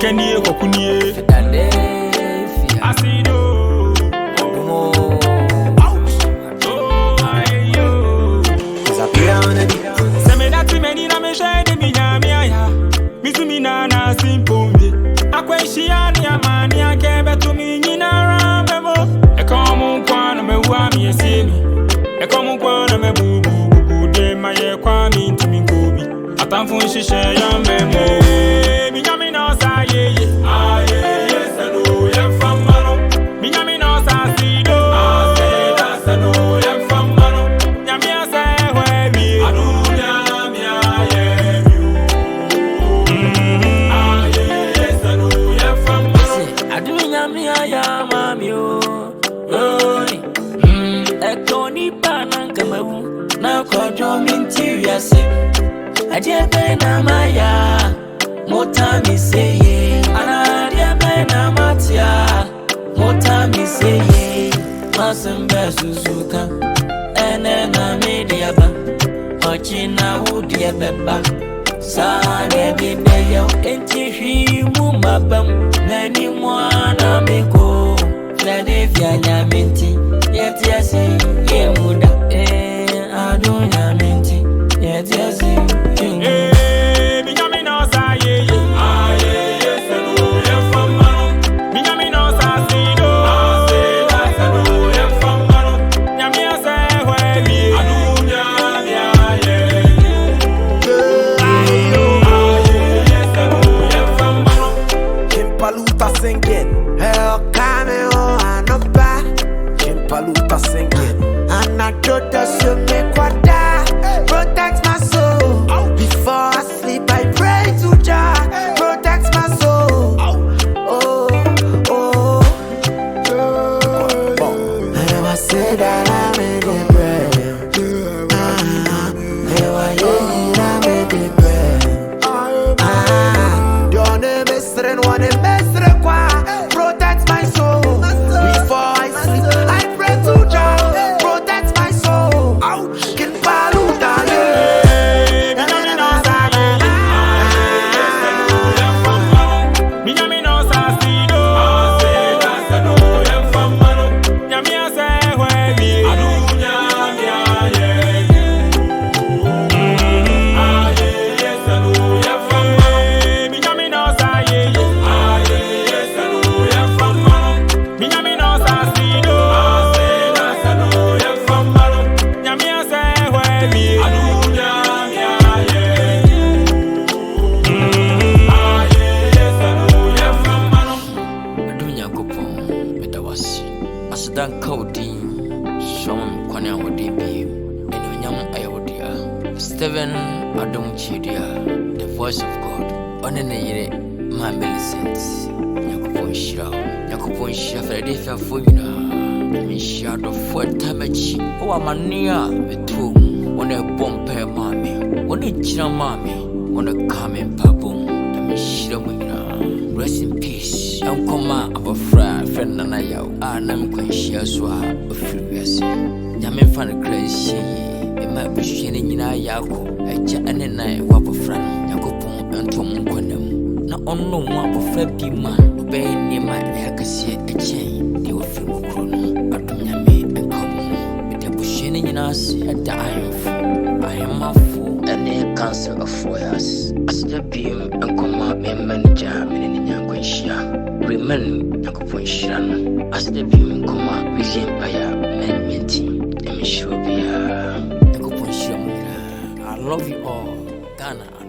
Kanye Kokunie. Asido. Na simple Aquasia ni amani akebe to me nyina ramemo e komu kwana me wa mi esemi e komu kwana me bubu de maye kwa mi ntimi ngobi atamfo hihye ya memo mi nyame na osa yeye aye sanu ya famano mi nyame na osa sido ase da sanu ya famano nyame asa hwe mi adunya mi aye ya mami o Tony Banan Kamabu na kojo minti yase Adie be na maya mota mi seye Ana adie be na matia mota mi seye Masembe susuka ene na media ba Ochina udie beba Sa ne bide yo enti hwi mu mabam Nani mwana miko Philadelphia nyaminti Yeti asi yemuda Ado nyaminti Yeti asi yemuda Minyami no sa yeye Aye sanu yefamano Minyami no sa sido Ase da sanu yefamano Nyami ase hwebi Ado nyami aye Paluta singing, hell cameo and up back. Paluta singing, and I told us to make what that protect my soul. Before I sleep, I pray to Jah, protect my soul. Oh, oh, oh. And I say that I'm in the bread. I'm in the bread. Don't ever one protect my soul. Before I sleep, I pray to Jah, protect my soul. Ouch, can Paluta, Dan Cody, Sean Quania would be, and young Iodia, Steven Adon Chidia, the voice of God, on an year, my Millicent, Yakupon Shira, Yakupon Shira, Philadelphia Fumina, me shadow for Tamachi, who are mania, the two, on a bomb pair mammy, on a china mammy, on a coming paboom, the Mishira, rest in peace. I'm coming up a friend and I am going to share so a few years. Yamin fan crazy, it might be shining in a yako, a chat and a night wap of friend, Yakopon and Tom Quanum. Not on no one of Flappy man, obeying near my Yakasi a chain, they were film croon, at Yami and Common, with the bushining in us at the iron. I am a fool and a cancer of 4 years. As the beam and come up and manager in the Yanguishia. Remain Yakupon Shiran as the beam come up with him by a man team. Let me show you. I love you all, Ghana.